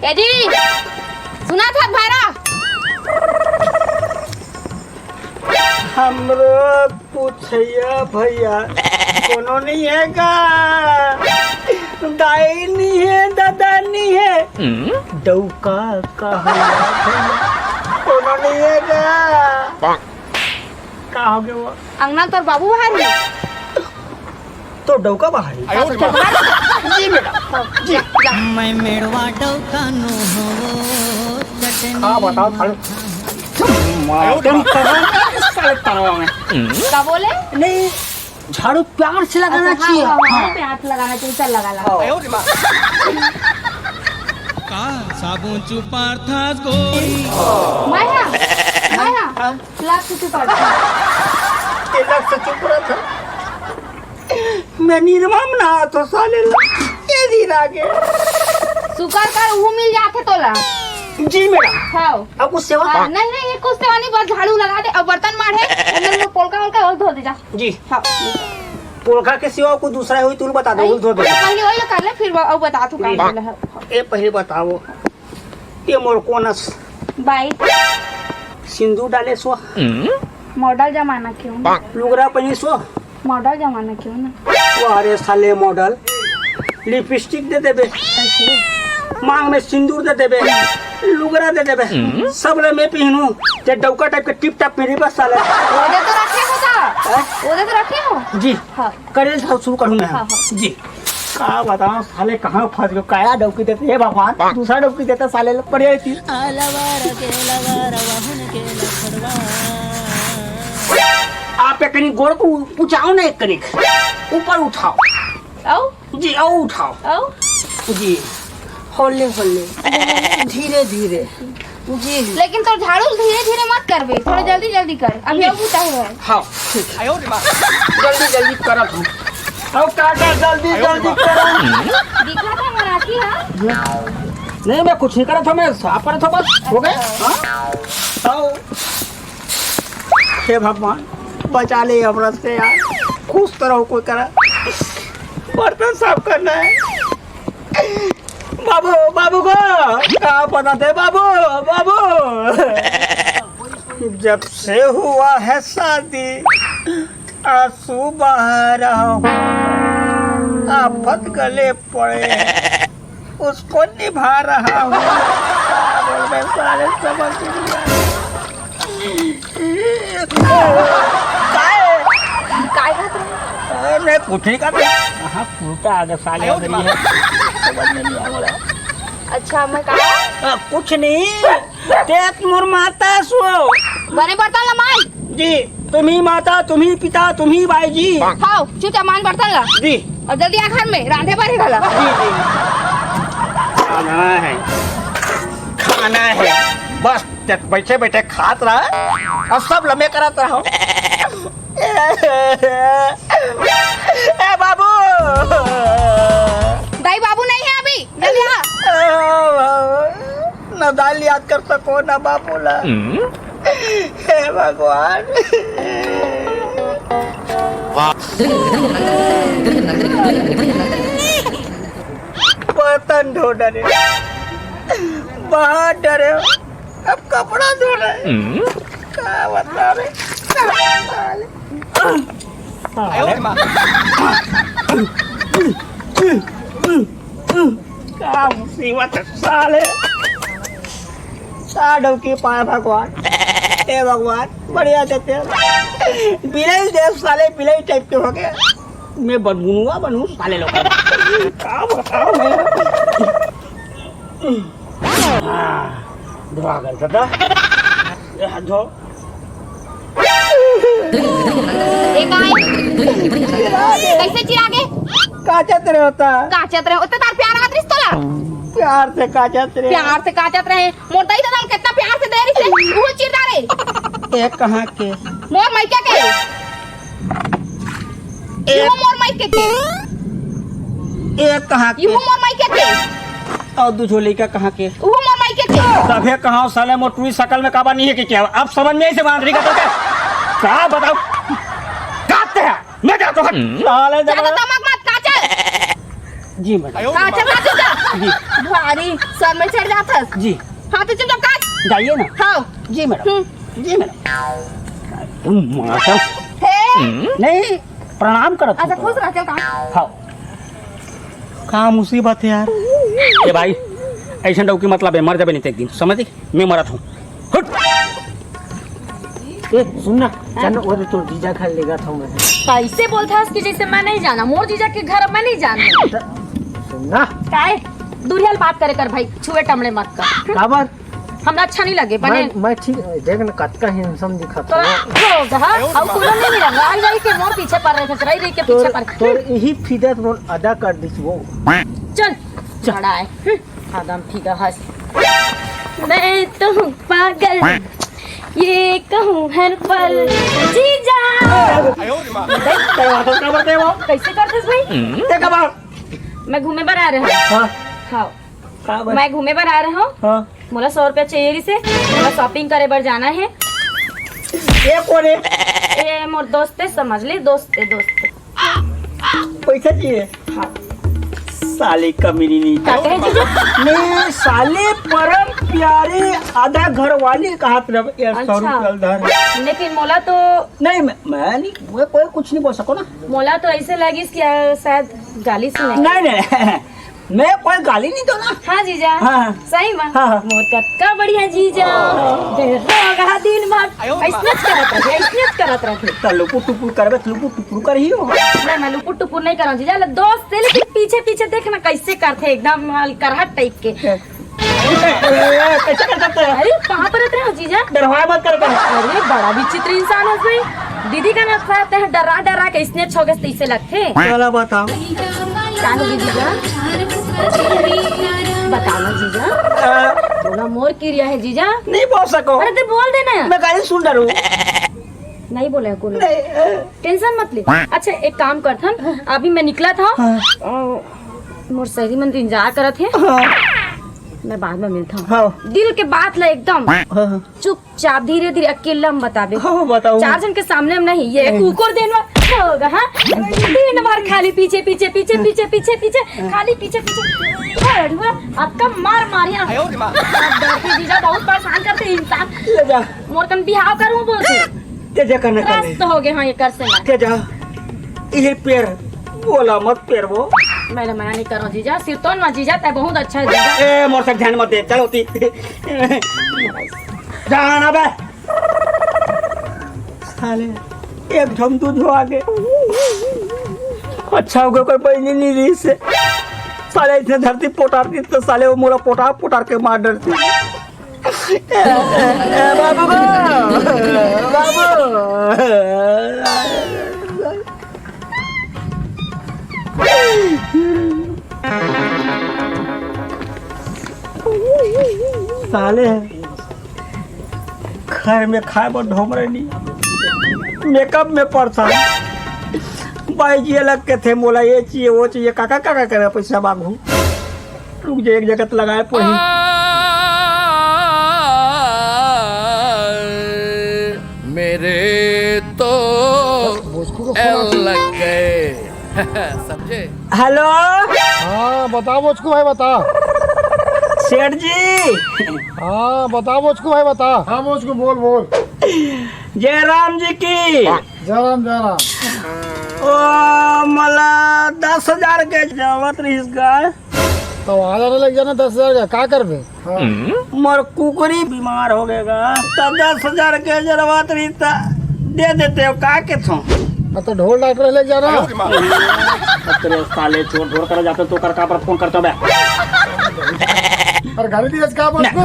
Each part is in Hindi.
ए जी सुना था भारा हमरो पूछैया भैया कोनो नहीं है का दाई नहीं है दादा नहीं है डौका कहा कोनो नहीं है का हो गया वो अंगना तोर बाबू बाहर है तो डौका बाहर जी बेटा जी मैं मेड़वा डौका नो हो हाँ बताओ क्या बोले नहीं झाड़ू प्यार से लगाना चाहिए प्यार लगाना चाहिए चल लगा ला का साबुन चुपार था गोरी माया माया लाख से चुप रहा था मैं निर्मम ना तो साले ये दिन आगे सुकर कर वो मिल जाते तोला जी मैडम हाँ अब कुछ सेवा नहीं नहीं ये कुछ सेवा नहीं बस झाड़ू लगा दे और बर्तन मारे अंदर में पोलका वोलका और धो दे जा जी हाँ पोलका के सिवा कोई दूसरा हुई तू बता दो धो दे पहले वही कर ले फिर और बता तू काम कर ले ये पहले बताओ ये मोर कोनस बाई सिंदूर डाले सो मॉडल जमाना क्यों ना लुगरा पहनी सो मॉडल जमाना क्यों ना वो अरे साले मॉडल लिपस्टिक दे देबे मांग में सिंदूर दे देबे लुगरा दे देबे सब ले मैं पहनू ते डौका टाइप के टिप टाप मेरे पास साले ओदे तो रखे हो था ओदे तो रखे हो जी हाँ करेल था शुरू करूँ मैं हाँ, जी का बताओ साले कहाँ फंस गए काया डौकी देते हे भगवान दूसरा डौकी देता साले लोग पड़े थी आप एक कनिक गोड़ को उठाओ ना एक कनिक ऊपर उठाओ आओ जी आओ उठाओ आओ जी होले होले धीरे धीरे जी लेकिन तो झाड़ू धीरे धीरे मत कर बे थोड़ा जल्दी जल्दी कर अभी अब उठा हुआ है हाँ ठीक है जल्दी जल्दी करा तुम आओ काका जल्दी जल्दी करा दिखा था मराठी हाँ नहीं मैं कुछ नहीं करा था मैं साफ करा था बस हो गए हाँ आओ हे भगवान बचा ले हमरा से यार खुश तो रहो कोई करा बर्तन साफ करना है बाबू बाबू को क्या पता थे बाबू बाबू जब से हुआ है शादी आंसू बहा रहा हूँ आफत गले पड़े उसको निभा रहा हूँ सारे समझ काय नहीं कुछ नहीं करते हाँ फूलता आगे साले समझ नहीं आ रहा अच्छा मैं कहा कुछ नहीं तेत मोर माता सो बने बर्तन ला मान जी तुम ही माता तुम ही पिता तुम ही भाई जी खाओ चुपचाप मान बर्तन ला जी और जल्दी आ घर में रांधे पर ही गला जी जी खाना है बस बैठे बैठे खात रहा और सब लम्बे करत रहा ए बाबू दाई बाबू नहीं है अभी जल्दी आ न दाल याद कर सको न बाबू ला हे भगवान बर्तन धो डरे बाहर डरे अब कपड़ा धो रहे क्या बता रहे क्या मुसीबत है साले साढ़ के पाए भगवान हे भगवान बढ़िया देते बिलाई देव साले बिलाई टाइप के हो गए मैं बनूंगा बनू साले लोग क्या बताओ मैं धोआ कर दादा हाथ धो कैसे चिरागे काचत रहे होता काचत रहे उतना तार प्यार आत रिस तोला प्यार से काचत रहे मोटा ही तो कितना प्यार से दे रही से वो चिरदा रे एक कहाँ के मोर माइका के एक मोर माइका के एक कहाँ यू के मोर माइका के और दूसरो लड़का कहाँ के वो मोर माइका के सभे कहाँ साले मोटवी शकल में काबा नहीं है कि क्या अब समझ में ऐसे बांध रही का क्या बताओ काटते हैं मैं जाता हूँ साले ज्यादा दमक मत काचा जी मैडम काचा काचा जी भारी सर में चढ़ जाता है। जी हाँ तो चुप कर। जाइए ना। हाँ जी मैडम, जी मैडम। माता हे नहीं प्रणाम करत अच्छा खुश रह चल कहाँ। हाँ का मुसीबत है यार। ए भाई ऐसा डौ की मतलब है मर जाबे नहीं तो एक दिन समझ मैं मरत हूँ। हट ए सुन ना चल वो तो जीजा खा लेगा था मैं। कैसे बोलता है कि जैसे मैं नहीं जाना, मोर जीजा के घर मैं नहीं जाना। सुन ना काय दूरियल बात करे कर भाई, छुए टमड़े मत कर। का बात हमरा अच्छा नहीं लगे बने। मैं ठीक देख ना कतका हिंसम दिखत तो होगा अब कुल नहीं मिला रही रही के मोर पीछे पड़ रहे थे, रही के पीछे पड़ तो यही फिदत रोल अदा कर दिस वो। चल चढ़ा है आदम ठीक है हंस। मैं तो हूँ पागल ये कहूँ हर पल जीजा। क्या बोलते वो कैसे करते भाई? देखा बात मैं घूमे पर आ रहा हूँ। हाँ हाँ का बात मैं घूमे पर आ रहा हूँ। हाँ मोला 100 रुपया चाहिए से, मोला शॉपिंग करे बर जाना है। ये कौन है ये मोर दोस्त है, समझ ले दोस्त है दोस्त। पैसा चाहिए हाँ साले कमीनी नहीं क्या कहे जीजा? मैं साले परम प्यारे आधा घर वाले का हाथ रब 100 अच्छा। रुपया धर। लेकिन मोला तो नहीं मैं नहीं मैं कोई कुछ नहीं बोल सको ना। मोला तो ऐसे लगी कि शायद गाली सुने। नहीं नहीं मैं कोई गाली नहीं दो ना। हाँ जीजा हाँ। सही में हाँ। मोर कतका बढ़िया जीजा। रोगा दिन भर ऐसनेच करत रहे। तो लुपुर टुपुर करबे तो लुपुर टुपुर कर ही हो। नहीं मैं लुपुर टुपुर नहीं करूँ जीजा, दोस्त है लेकिन पीछे पीछे देखना कैसे करते एकदम करहट टाइप के। कैसे कर सकते हैं अरे कहाँ पर रहते हो जीजा? डरवाए मत कर अरे बड़ा विचित्र इंसान है भाई। दीदी का नाम कहते हैं डरा डरा के इसने छोगे ऐसे लगते। चला बताओ क्या होगी जीजा? बताना जीजा। बोला मोर की रिया है जीजा। नहीं बोल सको। अरे तो बोल देना। मैं गाली सुन डरू नहीं बोले है कोई। नहीं टेंशन मत ले। अच्छा एक काम कर था, अभी मैं निकला था मोर सहेली मन इंतजार करत है। मैं बाद में मिलता हूँ। हाँ दिल के बात ला एकदम हाँ चुपचाप धीरे धीरे अकेला हम बताबे। हाँ बताओ 4 जन के सामने हम नहीं, ये कुकुर देनवा होगा। हाँ दिन भर खाली पीछे पीछे पीछे पीछे पीछे पीछे खाली पीछे पीछे आपका मार मारिया। डरती जीजा बहुत परेशान करते इंसान। ले जा मोर कन बिहाव करूँ बोलते तेजा करना रास्त हो गए। हाँ ये कर से मैं तेजा ये पैर बोला मत पैर वो। मैंने मना नहीं करो जीजा, सिर तो ना जीजा तय बहुत अच्छा है जीजा। ए मोर तक ध्यान मत दे चलो ती जाना बे साले एक झम दूध हो आगे। अच्छा हो गया कोई पैनी नहीं रही से साले इतने धरती पोटारती तो साले वो मोला पोटार के मार डरती। बाबू बाबू साले घर में खाए पर ढोम रही नहीं मेकअप में पड़ता भाई जी अलग के थे मोला ये चाहिए वो चाहिए काका काका करे पैसा मांगू रुक जाए एक जगह लगाए पड़ी। मेरे तो लग गए समझे। हेलो हाँ बताओ मुझको भाई बता। सेठ जी हाँ बताओ मुझको भाई बता। हाँ मुझको बोल बोल। जयराम जी की जयराम जयराम। ओ मला 10,000 के जरूरत रही इसका। तो वहाँ जाने लग जाना 10,000 का क्या कर बे। हाँ। मोर कुकरी बीमार हो गएगा तो 10,000 के जरूरत रही था दे देते हो का के थो। तो ढोल डॉक्टर ले जाना। तेरे साले चोर ढोर कर जाते तो कर का पर फोन करता बे। और गाली दी क्या मुझको।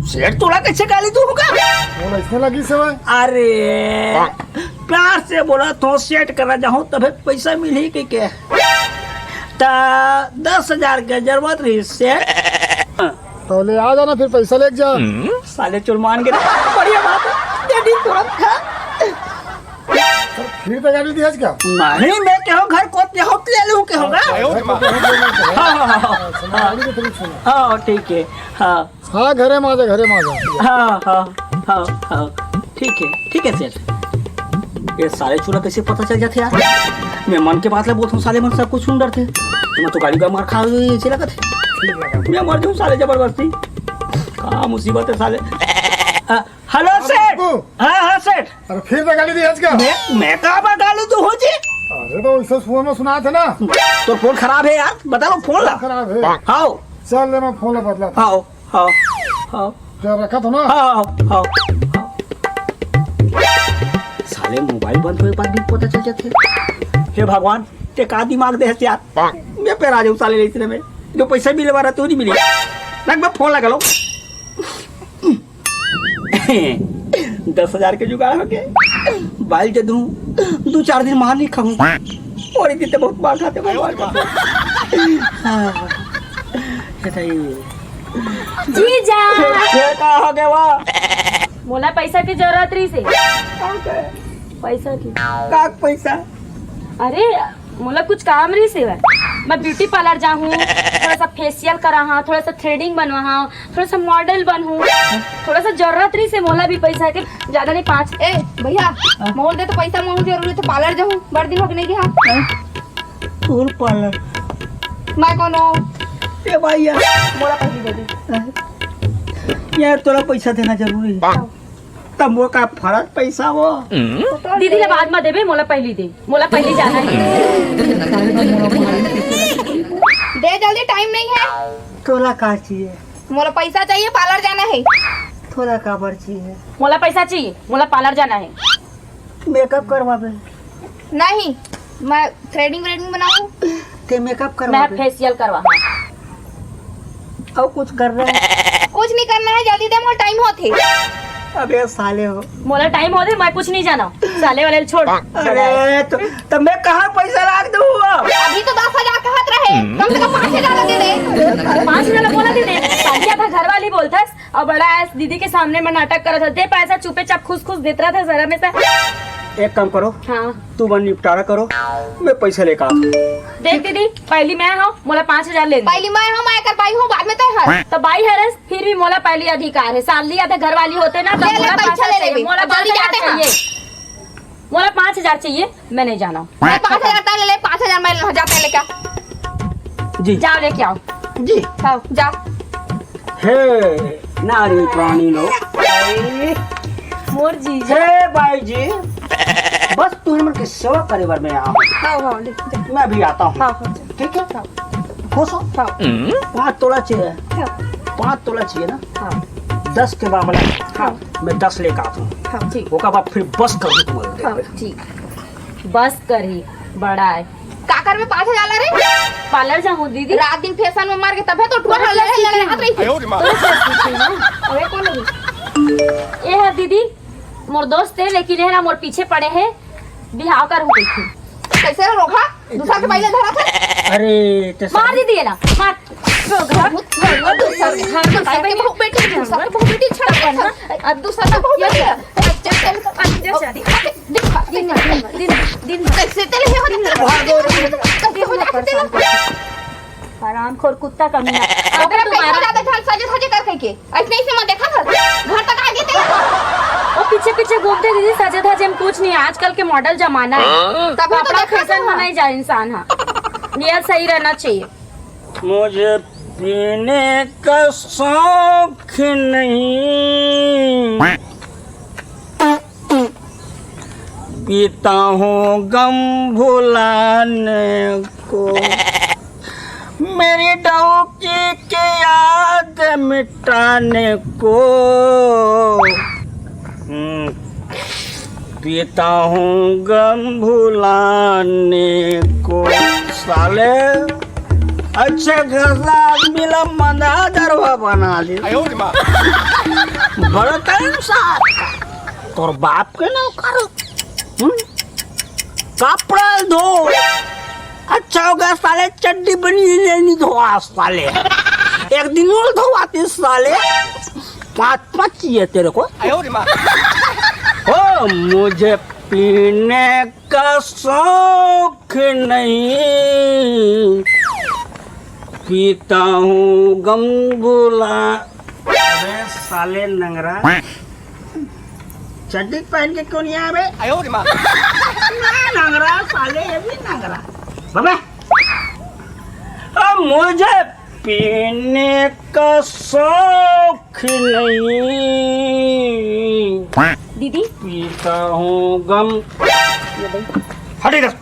सेठ तोला कैसे गाली दूंगा। बोला इसने लगी से भाई। अरे प्यार से बोला तो सेट करना चाहूँ तभी पैसा मिली के क्या 10,000 के जरूरत रही सेठ। तो ले आ जाना फिर पैसा ले जा। साले चोर मान गए बढ़िया बात है दे दी तुरंत है। फिर तो गाली दी क्या। नहीं मैं कहूँ घर को ले लूँ के होगा। हाँ ठीक है हाँ हाँ घरे में आ जा घरे में आ जा। हाँ हाँ हाँ हाँ ठीक है सेठ। ये साले चूल्हा कैसे पता चल जाते यार। मैं मन के बात ले बोलता हूँ साले मन सब कुछ सुन डरते। मैं तो गाड़ी का मार खा ऐसे लगा थे। मैं मर जाऊँ साले जबरदस्ती। हाँ मुसीबत है साले। हेलो सेठ। हाँ सेठ। अरे फिर तो गाली दी आज का। मैं कहाँ पर गाली तू हो जी? अरे तो इस फोन में सुना थे ना। तो फोन खराब है यार, बता लो फोन ला। खराब है। हाँ चल ले मैं फोन बदला। हाँ हाँ हाँ क्या रखा था ना। हाँ हाँ साले मोबाइल बंद हुए बाद भी पता चल जाते। हे भगवान ते का दिमाग दे यार। मैं पे आ जाऊँ साले इतने में जो पैसा भी लेवा रहा तो नहीं मिली। रख मैं फोन लगा लो। 10,000 के जुगाड़ हो गए। बाइल दे दूँ 2-4 दिन मार नहीं खाऊं और इतने बहुत मार खाते भगवान का। जीजा ये का हो गया वो? मोला पैसा की जरूरत रही से। पैसा की का पैसा? अरे मोला कुछ काम रही से। मैं ब्यूटी पार्लर जाऊँ, थोड़ा सा फेशियल करा हाँ, थोड़ा सा थ्रेडिंग बनवा हाँ, थोड़ा सा मॉडल बनूँ, थोड़ा सा जरूरत रही से मोला भी पैसा के। ज्यादा नहीं 5। ए भैया मोल दे तो पैसा मोल जरूरी तो पार्लर जाऊँ बड़ दिन हो गए नहीं गया। फूल पार्लर मैं कौन हो? ए भैया मोला पैसे दे दी। यार तोरा पैसा देना जरूरी है। तब वो का फर्क पैसा वो दीदी ने बाद में देवे, मोला पहली दे। मोला पहली जाना है। दे जल्दी टाइम नहीं है। तोरा का चाहिए? मोला पैसा चाहिए पार्लर जाना है। थोड़ा काबर चाहिए? मोला पैसा चाहिए, मोला पार्लर जाना है। मेकअप करवाबे? नहीं मैं थ्रेडिंग व्रेडिंग बनाऊँ। ते मेकअप मैं करवाबे? फेशियल करवा। और कुछ कर रहे हैं? कुछ नहीं करना है जल्दी दे मोल टाइम होते। अबे साले हो। मोला टाइम हो दे, मैं कुछ नहीं जाना। साले वाले छोड़। अरे तो मैं कहाँ पैसा रख दूँ? अभी तो 10,000 कहत रहे, कम से कम 5,000 दे दे। 5,000 बोला दीदी। सालिया था घर वाली बोलता और बड़ा दीदी के सामने में नाटक कर रहा था। दे पैसा चुपे चाप खुश खुश देता रहा था जरा में से। एक काम करो, हाँ तू बन निपटारा करो, मैं पैसा लेकर आता हूँ। देख दीदी पहली मैं हूँ, मोला 5,000 ले। पहली मैं हूँ, मैं कर पाई हूँ, बाद में तय है। तो भाई हरस फिर भी मोला पहली अधिकार है। साल लिया था घर वाली होते ना तो ले ले मोला पैसा ले ले चाहिए। मोला जल्दी 5,000 जाते हैं। चाहिए। मोला 5,000 चाहिए, मैं नहीं जाना। 5,000 तक ले ले, 5,000 मैं जाते हैं लेकर। जी जाओ लेके आओ। जी हाँ जा। हे नारी प्राणी लो। मोर जी हे भाई जी बस तू हमन के सेवा करे बर मैं आ। हाँ मैं भी आता हूँ। हाँ ठीक है खुश हो? 5 तोला चाहिए? 5 तोला चाहिए ना? हाँ 10 के मामला हाँ मैं 10 लेकर आता हूँ। हाँ ठीक। ओका बाद फिर बस कर दूँ तुम्हारे। हाँ ठीक। बस करी बड़ा है। काकर में 5,000 ला रहे। पार्लर जाऊँ दीदी। रात दिन फैशन में मार के तब है तो टुआ ले ले हाथ रही। अरे कौन लगी? ये है दीदी मोर दोस्त है, लेकिन है ना मोर पीछे पड़े हैं। बिहाव कर हो गई थी। कैसे रोका? दूसरा के पहले धरा था। अरे तो मार दीदी है ना मार। दूसरा के बहू बेटी, दूसरा के बहू बेटी छड़ा ना। अब दूसरा के बहू बेटी। दिन कैसे तेले हो रही? आराम खोर कुत्ता कमीना। अगर पैसा ज्यादा था सजे सजे कर कह के ऐसे ही से मैं देखा था घर तक आ गए थे। वो पीछे पीछे घूमते दीदी। सजे धजे हम कुछ नहीं। आजकल के मॉडल जमाना है, तभी तो कपड़ा देखा फैशन था। बनाई जाए इंसान। हाँ ये सही रहना चाहिए। मुझे पीने का शौक नहीं, पीता हूँ गम भुलाने को, मेरी डौकी की याद मिटाने को। पीता हूँ गम भुलाने को। साले अच्छे घसा मिला मना दरवा बना ली। बड़ा टाइम साथ तोर बाप के ना करो। कपड़ा धो अच्छा होगा साले। चड्डी बनी नहीं धोआ साले। एक दिन और धोआते साले। 5 चाहिए तेरे को? ओ मुझे पीने का शौक नहीं, पीता हूँ गम भुला। अबे साले नंगरा चड्डी पहन के क्यों नहीं आया बे? नंगरा साले, ये भी नंगरा। बाबा अब मुझे पीने का शौक नहीं, दीदी पीता हूँ गम। हटी दस।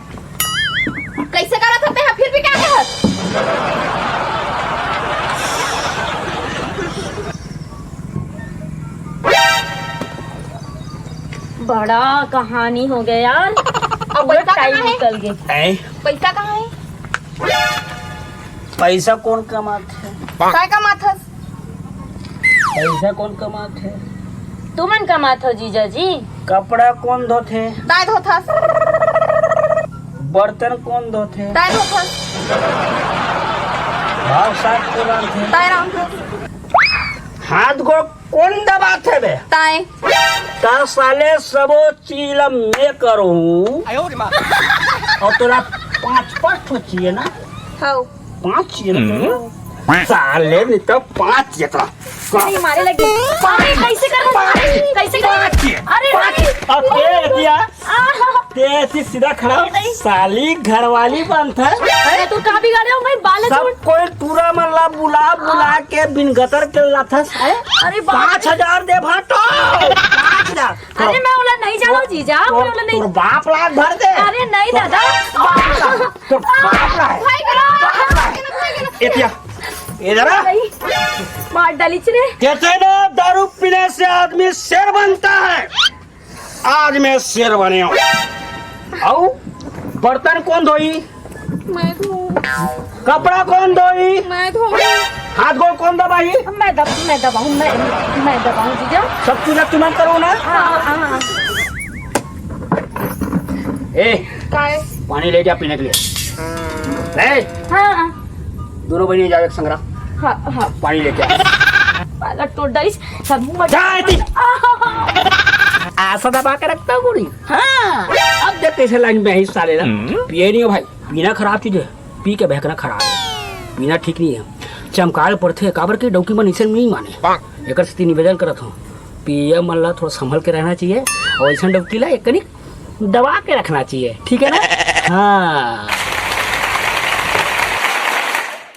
कैसे करत होते हैं फिर भी क्या कहत? बड़ा कहानी हो गया यार। अब पूरा पैसा टाइम कहाँ है? निकल गया। पैसा कहाँ है? पैसा कौन कमाते है? काय का माथस? पैसा कौन कमाते है? तुमन कमात हो जीजा जी। कपड़ा कौन धोते? दाय धोथस। बर्तन कौन धोते? दाय धोथस। भाव साथ को बांधते? दाय रामथस। हाथ गोड़ कौन दबाते बे? दाय। ता साले सबो चीलम में करूँ और तोरा 5 तो चाहिए ना? हाउ 5 चाहिए ना? साले ने तो 5 जितना नहीं मारे लगे। अरे कैसे कर कैसे कर? अरे दिया ते ऐसी सीधा खड़ा साली घरवाली बनता है। अरे तू कहाँ बिगाड़े हो भाई? बाल सब कोई टूरा मल्ला बुला के बिन गतर के लाथस है। अरे 5000 दे भाटो 5000। अरे मैं बोला नहीं जानो जीजा, मैं बोला नहीं। तोर बाप लाख भर दे। अरे नहीं दादा। तो बाप लाख भाई करो। एतिया इधर आ। मार डाली चले। कहते हैं ना दारू पीने से आदमी शेर बनता है। आज मैं शेर बने हूँ। आओ बर्तन कौन धोई? मैं धो। कपड़ा कौन धोई? मैं धो। हाथ गोड़ कौन दबाई? मैं दबाऊं जीजा। सब चीजें तुम्हें करो ना। हाँ। ए काय? पानी ले जा पीने के लिए। ले हाँ दोनों बहनें जाओ एक संग्रह हाँ। पानी लेके आ। पाला टूट डाली सब मुंह में। जा इतनी। ऐसा दबा के रखता हूँ गोली। हाँ अब देख कैसे लाइन में है इस साले ना। पिए नहीं हो भाई, पीना खराब चीज है। पी के बहकना खराब है, पीना ठीक नहीं है। चमकाल पड़ते काबर के डौकी मन इसे नहीं माने। एक स्थिति निवेदन करत हूँ, पिए मल्ला थोड़ा संभल के रहना चाहिए और ऐसा डौकी ला एक कनी दबा के रखना चाहिए, ठीक है ना? हाँ